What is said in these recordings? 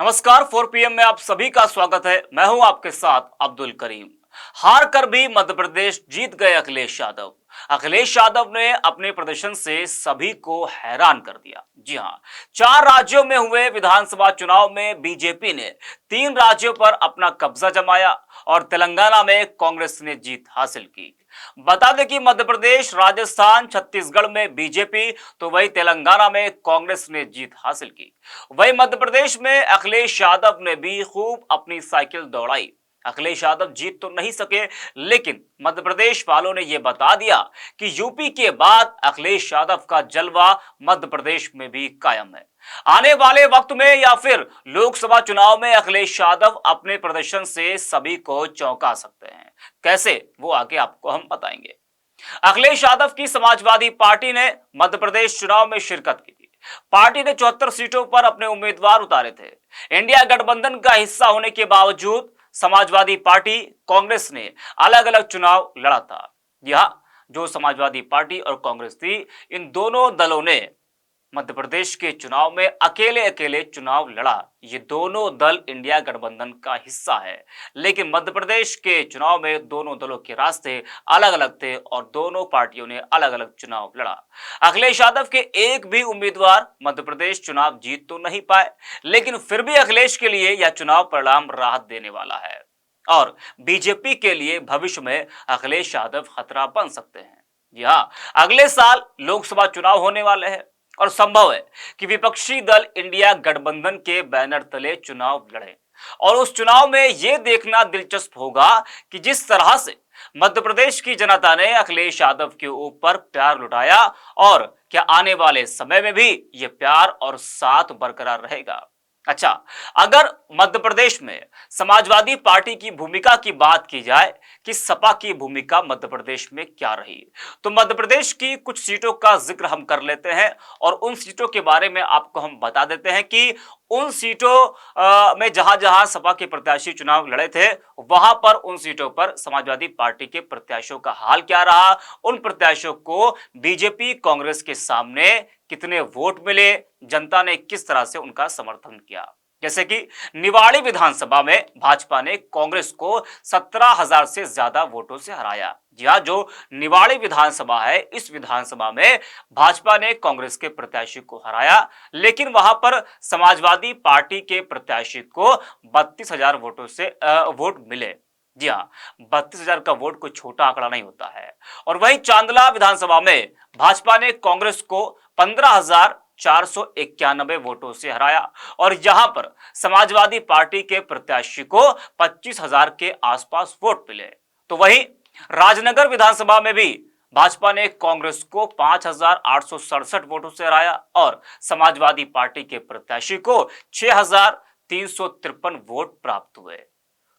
नमस्कार 4 पीएम में आप सभी का स्वागत है। मैं हूं आपके साथ अब्दुल करीम। हार कर भी मध्य प्रदेश जीत गए अखिलेश यादव। अखिलेश यादव ने अपने प्रदर्शन से सभी को हैरान कर दिया। जी हां, 4 राज्यों में हुए विधानसभा चुनाव में बीजेपी ने 3 राज्यों पर अपना कब्जा जमाया और तेलंगाना में कांग्रेस ने जीत हासिल की। बता दें कि मध्य प्रदेश, राजस्थान, छत्तीसगढ़ में बीजेपी तो वही तेलंगाना में कांग्रेस ने जीत हासिल की। वही मध्य प्रदेश में अखिलेश यादव ने भी खूब अपनी साइकिल दौड़ाई। अखिलेश यादव जीत तो नहीं सके, लेकिन मध्य प्रदेश वालों ने यह बता दिया कि यूपी के बाद अखिलेश यादव का जलवा मध्य प्रदेश में भी कायम है। आने वाले वक्त में या फिर लोकसभा चुनाव में अखिलेश यादव अपने प्रदर्शन से सभी को चौंका सकते हैं। कैसे, वो आगे आपको हम बताएंगे। अखिलेश यादव की समाजवादी पार्टी ने मध्य प्रदेश चुनाव में शिरकत की थी। पार्टी ने 74 सीटों पर अपने उम्मीदवार उतारे थे। इंडिया गठबंधन का हिस्सा होने के बावजूद समाजवादी पार्टी, कांग्रेस ने अलग अलग चुनाव लड़ा था। यह जो समाजवादी पार्टी और कांग्रेस थी, इन दोनों दलों ने मध्य प्रदेश के चुनाव में अकेले अकेले चुनाव लड़ा। ये दोनों दल इंडिया गठबंधन का हिस्सा है, लेकिन मध्य प्रदेश के चुनाव में दोनों दलों के रास्ते अलग अलग थे और दोनों पार्टियों ने अलग अलग चुनाव लड़ा। अखिलेश यादव के एक भी उम्मीदवार मध्य प्रदेश चुनाव जीत तो नहीं पाए, लेकिन फिर भी अखिलेश के लिए यह चुनाव परिणाम राहत देने वाला है और बीजेपी के लिए भविष्य में अखिलेश यादव खतरा बन सकते हैं। जी हाँ, अगले साल लोकसभा चुनाव होने वाले हैं और संभव है कि विपक्षी दल इंडिया गठबंधन के बैनर तले चुनाव लड़े। और उस चुनाव में यह देखना दिलचस्प होगा कि जिस तरह से मध्य प्रदेश की जनता ने अखिलेश यादव के ऊपर प्यार लुटाया, और क्या आने वाले समय में भी यह प्यार और साथ बरकरार रहेगा। अच्छा, अगर मध्य प्रदेश में समाजवादी पार्टी की भूमिका की बात की जाए कि सपा की भूमिका मध्य प्रदेश में क्या रही, तो मध्य प्रदेश की कुछ सीटों का जिक्र हम कर लेते हैं और उन सीटों के बारे में आपको हम बता देते हैं कि उन सीटों में जहां जहां सपा के प्रत्याशी चुनाव लड़े थे, वहां पर उन सीटों पर समाजवादी पार्टी के प्रत्याशियों का हाल क्या रहा, उन प्रत्याशियों को बीजेपी कांग्रेस के सामने कितने वोट मिले, जनता ने किस तरह से उनका समर्थन किया। जैसे कि निवाड़ी विधानसभा में भाजपा ने कांग्रेस को 17,000 से ज्यादा वोटों से हराया। जी हाँ, जो निवाड़ी विधानसभा है, इस विधानसभा में भाजपा ने कांग्रेस के प्रत्याशी को हराया, लेकिन वहां पर समाजवादी पार्टी के प्रत्याशी को 32,000 वोटों से वोट मिले। जी हाँ, 32,000 का वोट कोई छोटा आंकड़ा नहीं होता है। और वहीं चांदला विधानसभा में भाजपा ने कांग्रेस को 15,491 वोटों से हराया और यहां पर समाजवादी पार्टी के प्रत्याशी को 25,000 के आसपास वोट मिले। तो वहीं राजनगर विधानसभा में भी भाजपा ने कांग्रेस को 5,867 वोटों से हराया और समाजवादी पार्टी के प्रत्याशी को 6,353 वोट प्राप्त हुए।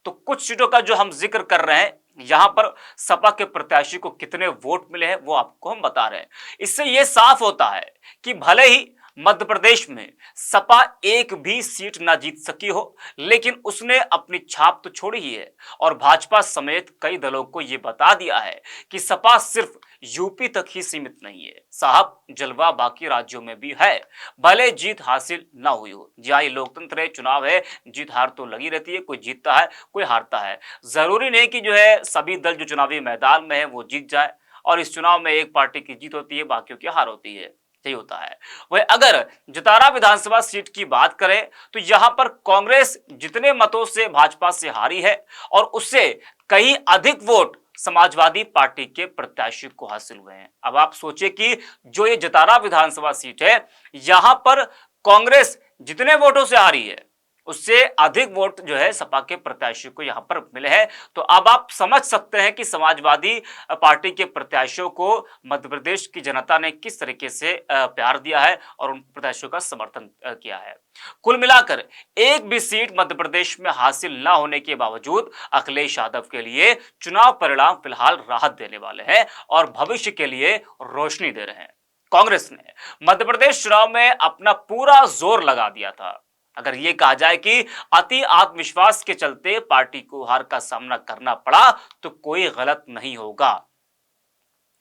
तो कुछ सीटों का जो हम जिक्र कर रहे हैं, यहां पर सपा के प्रत्याशी को कितने वोट मिले हैं वो आपको हम बता रहे हैं। इससे यह साफ होता है कि भले ही मध्य प्रदेश में सपा एक भी सीट ना जीत सकी हो, लेकिन उसने अपनी छाप तो छोड़ी ही है और भाजपा समेत कई दलों को यह बता दिया है कि सपा सिर्फ यूपी तक ही सीमित नहीं है साहब, जलवा बाकी राज्यों में भी है, भले जीत हासिल ना हुई हो। जी हाँ, ये लोकतंत्र है, चुनाव है, जीत हार तो लगी रहती है, कोई जीतता है कोई हारता है। जरूरी नहीं कि जो है सभी दल जो चुनावी मैदान में है वो जीत जाए और इस चुनाव में एक पार्टी की जीत होती है, बाकियों की हार होती है, यही होता है। वह अगर जतारा विधानसभा सीट की बात करें तो यहां पर कांग्रेस जितने मतों से भाजपा से हारी है और उससे कहीं अधिक वोट समाजवादी पार्टी के प्रत्याशी को हासिल हुए हैं। अब आप सोचिए कि जो ये जतारा विधानसभा सीट है, यहां पर कांग्रेस जितने वोटों से हारी है उससे अधिक वोट जो है सपा के प्रत्याशी को यहां पर मिले हैं। तो अब आप समझ सकते हैं कि समाजवादी पार्टी के प्रत्याशियों को मध्य प्रदेश की जनता ने किस तरीके से प्यार दिया है और उन प्रत्याशियों का समर्थन किया है। कुल मिलाकर एक भी सीट मध्य प्रदेश में हासिल न होने के बावजूद अखिलेश यादव के लिए चुनाव परिणाम फिलहाल राहत देने वाले हैं और भविष्य के लिए रोशनी दे रहे हैं। कांग्रेस ने मध्य प्रदेश चुनाव में अपना पूरा जोर लगा दिया था। अगर यह कहा जाए कि अति आत्मविश्वास के चलते पार्टी को हार का सामना करना पड़ा तो कोई गलत नहीं होगा।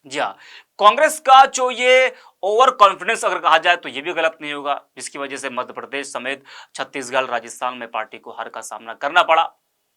जी हाँ, कांग्रेस का जो ये ओवर कॉन्फिडेंस अगर कहा जाए तो ये भी गलत नहीं होगा, जिसकी वजह से मध्य प्रदेश समेत छत्तीसगढ़, राजस्थान में पार्टी को हार का सामना करना पड़ा।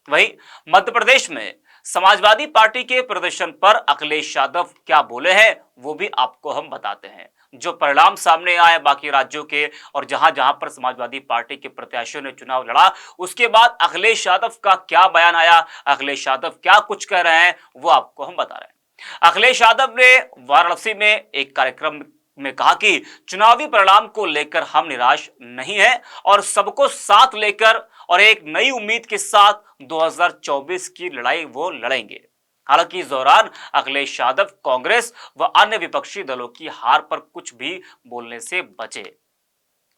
वहीं मध्य प्रदेश में समाजवादी पार्टी के प्रदर्शन पर अखिलेश यादव क्या बोले हैं वो भी आपको हम बताते हैं। जो परिणाम सामने आए बाकी राज्यों के और जहां जहां पर समाजवादी पार्टी के प्रत्याशियों ने चुनाव लड़ा, उसके बाद अखिलेश यादव का क्या बयान आया, अखिलेश यादव क्या कुछ कह रहे हैं वो आपको हम बता रहे हैं। अखिलेश यादव ने वाराणसी में एक कार्यक्रम में कहा कि चुनावी परिणाम को लेकर हम निराश नहीं हैं और सबको साथ लेकर और एक नई उम्मीद के साथ 2024 की लड़ाई वो लड़ेंगे। हालांकि इस दौरान अखिलेश यादव कांग्रेस व अन्य विपक्षी दलों की हार पर कुछ भी बोलने से बचे।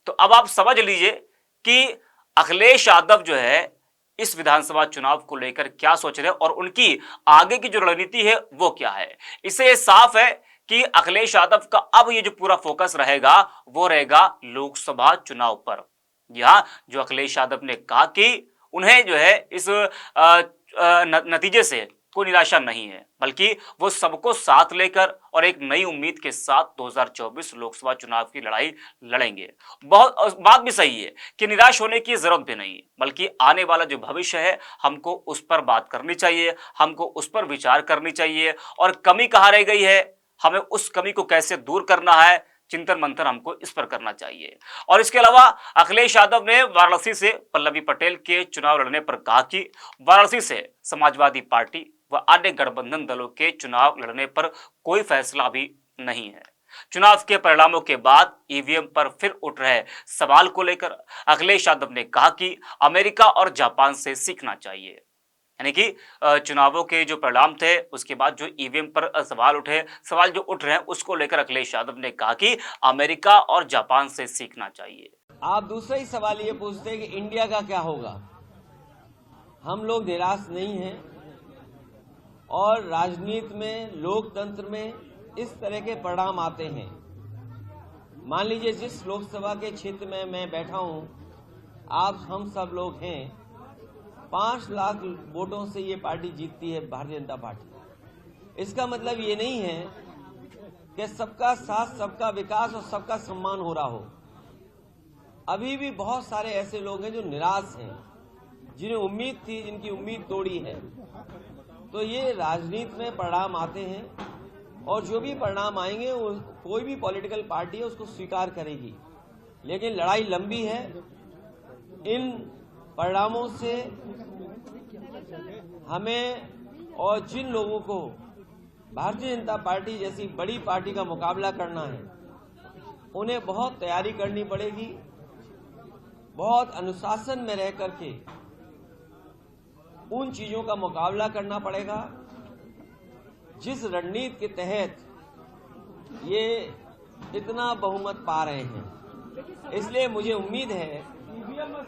तो अब आप समझ लीजिए कि अखिलेश यादव जो है इस विधानसभा चुनाव को लेकर क्या सोच रहे हैं और उनकी आगे की जो रणनीति है वो क्या है। इससे ये साफ है कि अखिलेश यादव का अब ये जो पूरा फोकस रहेगा वो रहेगा लोकसभा चुनाव पर। यहां जो अखिलेश यादव ने कहा कि उन्हें जो है इस नतीजे से कोई निराशा नहीं है, बल्कि वो सबको साथ लेकर और एक नई उम्मीद के साथ 2024 लोकसभा चुनाव की लड़ाई लड़ेंगे। बहुत बात भी सही है कि निराश होने की जरूरत भी नहीं है, बल्कि आने वाला जो भविष्य है हमको उस पर बात करनी चाहिए, हमको उस पर विचार करनी चाहिए और कमी कहाँ रह गई है, हमें उस कमी को कैसे दूर करना है, चिंतन मंथन हमको इस पर करना चाहिए। और इसके अलावा अखिलेश यादव ने वाराणसी से पल्लवी पटेल के चुनाव लड़ने पर कहा कि वाराणसी से समाजवादी पार्टी व अन्य गठबंधन दलों के चुनाव लड़ने पर कोई फैसला अभी नहीं है। चुनाव के परिणामों के बाद ईवीएम पर फिर उठ रहे सवाल को लेकर अखिलेश यादव ने कहा कि अमेरिका और जापान से सीखना चाहिए। यानी कि चुनावों के जो परिणाम थे उसके बाद जो ईवीएम पर सवाल जो उठ रहे हैं उसको लेकर अखिलेश यादव ने कहा कि अमेरिका और जापान से सीखना चाहिए। आप दूसरा ही सवाल ये पूछते हैं कि इंडिया का क्या होगा। हम लोग निराश नहीं हैं और राजनीति में, लोकतंत्र में इस तरह के परिणाम आते हैं। मान लीजिए जिस लोकसभा के क्षेत्र में मैं बैठा हूं, आप हम सब लोग हैं, 5 लाख वोटों से ये पार्टी जीतती है, भारतीय जनता पार्टी। इसका मतलब ये नहीं है कि सबका साथ, सबका विकास और सबका सम्मान हो रहा हो। अभी भी बहुत सारे ऐसे लोग हैं जो निराश हैं, जिन्हें उम्मीद थी, जिनकी उम्मीद तोड़ी है। तो ये राजनीति में परिणाम आते हैं और जो भी परिणाम आएंगे कोई भी पॉलिटिकल पार्टी है उसको स्वीकार करेगी, लेकिन लड़ाई लंबी है। इन परिणामों से हमें और जिन लोगों को भारतीय जनता पार्टी जैसी बड़ी पार्टी का मुकाबला करना है, उन्हें बहुत तैयारी करनी पड़ेगी, बहुत अनुशासन में रह करके उन चीजों का मुकाबला करना पड़ेगा जिस रणनीति के तहत ये इतना बहुमत पा रहे हैं। इसलिए मुझे उम्मीद है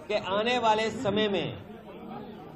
कि आने वाले समय में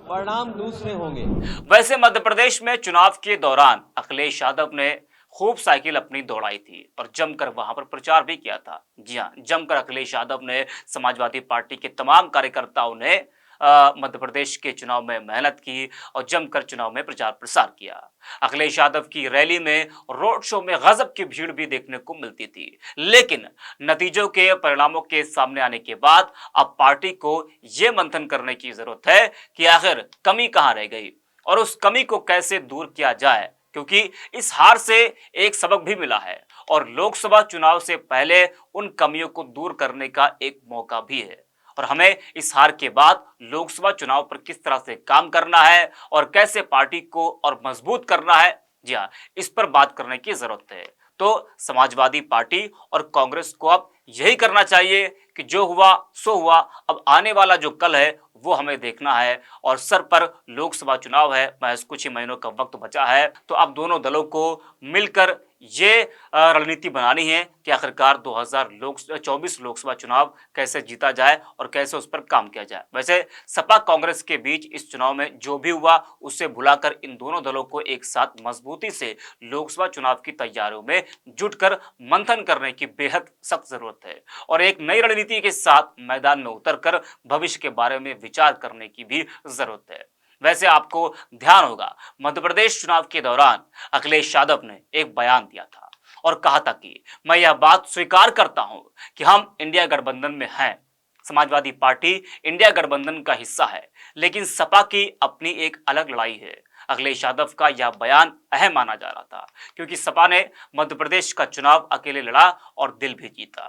परिणाम दूसरे होंगे। वैसे मध्य प्रदेश में चुनाव के दौरान अखिलेश यादव ने खूब साइकिल अपनी दौड़ाई थी और जमकर वहां पर प्रचार भी किया था। जी हां, जमकर अखिलेश यादव ने समाजवादी पार्टी के तमाम कार्यकर्ताओं ने मध्य प्रदेश के चुनाव में मेहनत की और जमकर चुनाव में प्रचार प्रसार किया। अखिलेश यादव की रैली में, रोड शो में गजब की भीड़ भी देखने को मिलती थी, लेकिन नतीजों के परिणामों के सामने आने के बाद अब पार्टी को यह मंथन करने की जरूरत है कि आखिर कमी कहां रह गई और उस कमी को कैसे दूर किया जाए, क्योंकि इस हार से एक सबक भी मिला है और लोकसभा चुनाव से पहले उन कमियों को दूर करने का एक मौका भी है। और हमें इस हार के बाद लोकसभा चुनाव पर किस तरह से काम करना है और कैसे पार्टी को और मजबूत करना है, जी हाँ, इस पर बात करने की जरूरत है। तो समाजवादी पार्टी और कांग्रेस को अब यही करना चाहिए कि जो हुआ सो हुआ, अब आने वाला जो कल है वो हमें देखना है और सर पर लोकसभा चुनाव है, महज कुछ ही महीनों का वक्त बचा है। तो अब दोनों दलों को मिलकर ये रणनीति बनानी है कि आखिरकार 2024 लोकसभा चुनाव कैसे जीता जाए और कैसे उस पर काम किया जाए। वैसे सपा कांग्रेस के बीच इस चुनाव में जो भी हुआ उससे भुलाकर इन दोनों दलों को एक साथ मजबूती से लोकसभा चुनाव की तैयारियों में जुटकर मंथन करने की बेहद सख्त जरूरत है और एक नई रणनीति के साथ मैदान में उतरकर भविष्य के बारे में विचार करने की भी जरूरत है। वैसे आपको ध्यान होगा मध्य प्रदेश चुनाव के दौरान अखिलेश यादव ने एक बयान दिया था और कहा था कि मैं यह बात स्वीकार करता हूं कि हम इंडिया गठबंधन में हैं। समाजवादी पार्टी इंडिया गठबंधन का हिस्सा है, लेकिन सपा की अपनी एक अलग लड़ाई है। अखिलेश यादव का यह बयान अहम माना जा रहा था, क्योंकि सपा ने मध्य प्रदेश का चुनाव अकेले लड़ा और दिल भी जीता।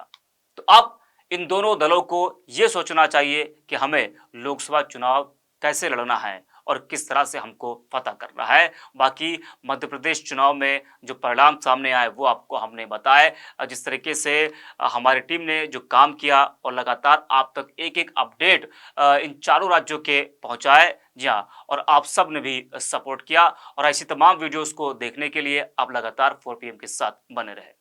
तो अब इन दोनों दलों को यह सोचना चाहिए कि हमें लोकसभा चुनाव कैसे लड़ना है और किस तरह से हमको फतह करना है। बाकी मध्य प्रदेश चुनाव में जो परिणाम सामने आए वो आपको हमने बताए। जिस तरीके से हमारी टीम ने जो काम किया और लगातार आप तक एक एक अपडेट इन चारों राज्यों के पहुंचाए। जी हाँ, और आप सब ने भी सपोर्ट किया और ऐसी तमाम वीडियोस को देखने के लिए आप लगातार 4 PM के साथ बने रहे।